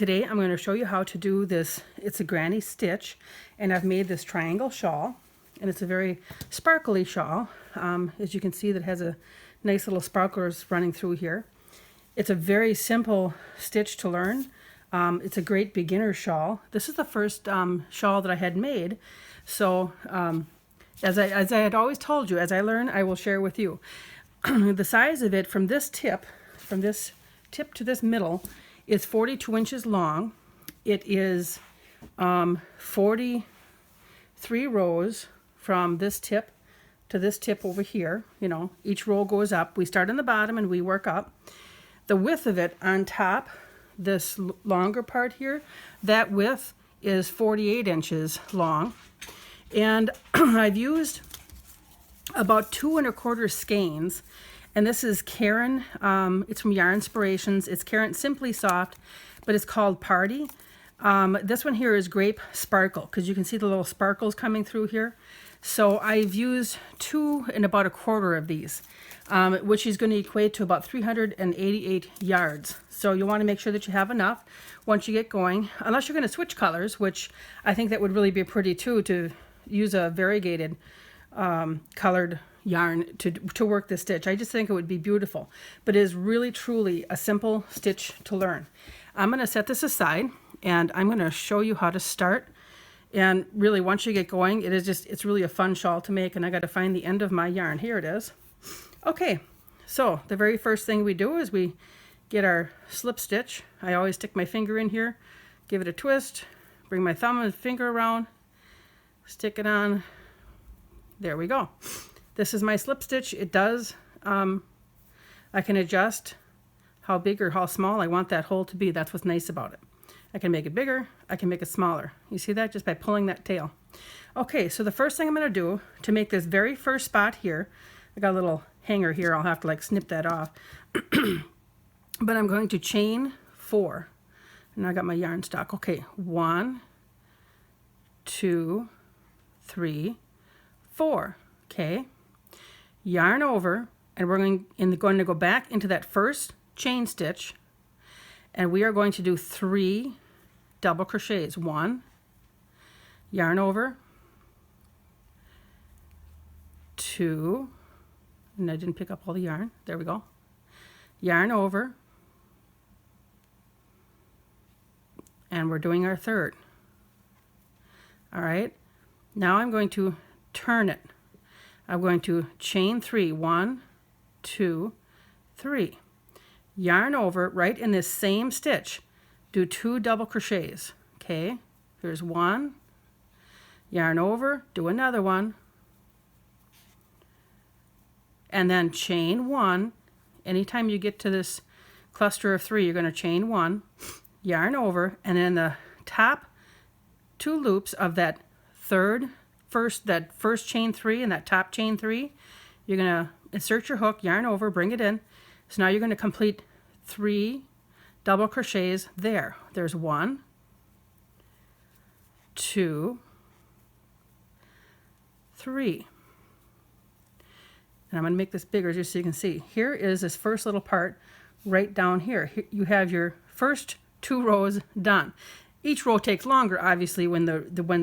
Today I'm going to show you how to do this. It's a granny stitch, and I've made this triangle shawl, and it's a very sparkly shawl. As you can see, that has a nice little sparklers running through here. It's a very simple stitch to learn. It's a great beginner shawl. This is the first shawl that I had made, so as I had always told you, as I learn, I will share with you. The size of it from this tip to this middle is 42 inches long. It is 43 rows from this tip to this tip over here. You know, each row goes up. We start on the bottom and we work up. The width of it on top, this longer part here, that width is 48 inches long. And I've used about 2 1/4 skeins. And this is Caron. It's from Yarn Inspirations. It's Caron Simply Soft, but it's called Party. This one here is Grape Sparkle, because you can see the little sparkles coming through here. So I've used 2 about 1/4 of these, which is going to equate to about 388 yards. So you want to make sure that you have enough once you get going, unless you're going to switch colors, which I think that would really be pretty too, to use a variegated colored yarn to work this stitch. I just think it would be beautiful, but it is really truly a simple stitch to learn. I'm going to set this aside and I'm going to show you how to start. And really, once you get going, it's really a fun shawl to make, and I got to find the end of my yarn. Here it is. Okay, so the very first thing we do is we get our slip stitch. I always stick my finger in here, give it a twist, bring my thumb and finger around, stick it on. There we go. This is my slip stitch. It does, I can adjust how big or how small I want that hole to be. That's what's nice about it. I can make it bigger, I can make it smaller. You see that? Just by pulling that tail. Okay, so the first thing I'm going to do to make this very first spot here, I got a little hanger here, I'll have to like snip that off. But I'm going to chain 4. And I got my yarn stock. Okay, 1, 2, 3, 4. Okay. Yarn over, and we're going to go back into that first chain stitch, and we are going to do 3 double crochets. 1, yarn over, 2, and I didn't pick up all the yarn. There we go. Yarn over, and we're doing our 3rd. All right. Now I'm going to turn it. I'm going to chain 3. 1, 2, 3. Yarn over right in this same stitch. Do 2 double crochets. Okay, here's 1. Yarn over, do another one. And then chain 1. Anytime you get to this cluster of 3, you're going to chain 1. Yarn over, and then the top 2 loops of that first chain 3 and that top chain 3, you're going to insert your hook, yarn over, bring it in. So now you're going to complete 3 double crochets there. There's 1, 2, 3. And I'm going to make this bigger just so you can see. Here is this first little part right down here. Here you have your first 2 rows done. Each row takes longer, obviously, when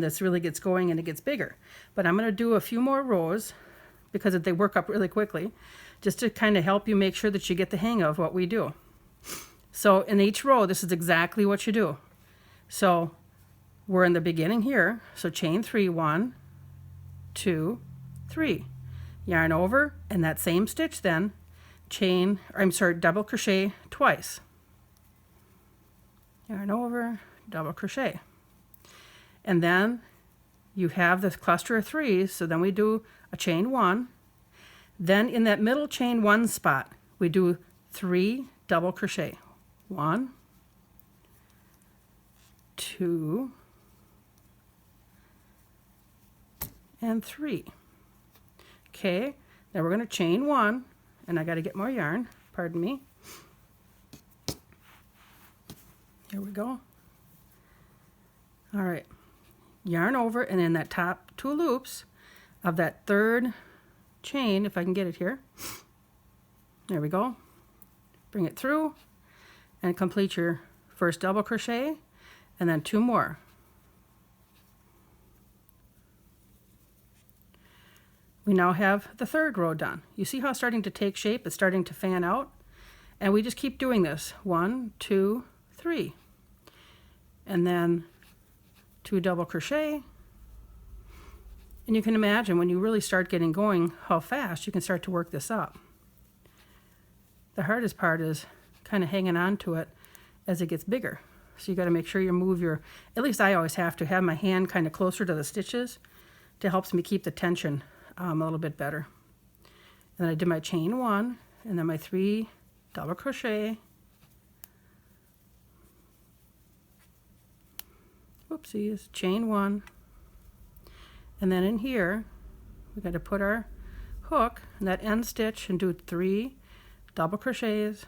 this really gets going and it gets bigger. But I'm going to do a few more rows because they work up really quickly, just to kind of help you make sure that you get the hang of what we do. So in each row, this is exactly what you do. So we're in the beginning here. So chain 3, 1, 2, 3. Yarn over, and that same stitch then, double crochet twice. Yarn over, double crochet, and then you have this cluster of 3s. So then we do a chain 1, then in that middle chain 1 spot we do 3 double crochet. 1, 2, and 3. Okay, now we're going to chain 1, and I got to get more yarn, pardon me. Here we go. All right, yarn over, and in that top 2 loops of that 3rd chain, if I can get it here, there we go, bring it through and complete your first double crochet, and then 2 more. We now have the 3rd row done. You see how it's starting to take shape? It's starting to fan out. And we just keep doing this. 1, 2, 3. And then 2 double crochet. And you can imagine when you really start getting going how fast you can start to work this up. The hardest part is kind of hanging on to it as it gets bigger. So you got to make sure you move your, at least I always have to have my hand kind of closer to the stitches to helps me keep the tension a little bit better. And then I did my chain 1 and then my 3 double crochet. Whoopsies, chain 1. And then in here, we got to put our hook in that end stitch and do 3 double crochets.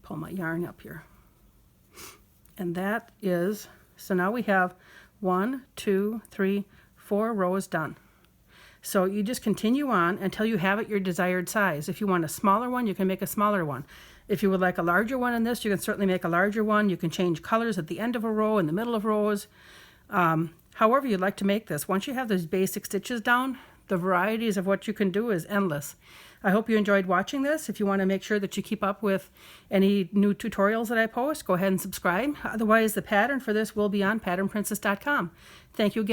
Pull my yarn up here. And that is, so now we have 1, 2, 3, 4 rows done. So you just continue on until you have it your desired size. If you want a smaller one, you can make a smaller one. If you would like a larger one in this, you can certainly make a larger one. You can change colors at the end of a row, in the middle of rows. However you'd like to make this. Once you have those basic stitches down, the varieties of what you can do is endless. I hope you enjoyed watching this. If you want to make sure that you keep up with any new tutorials that I post, go ahead and subscribe. Otherwise, the pattern for this will be on patternprincess.com. Thank you again.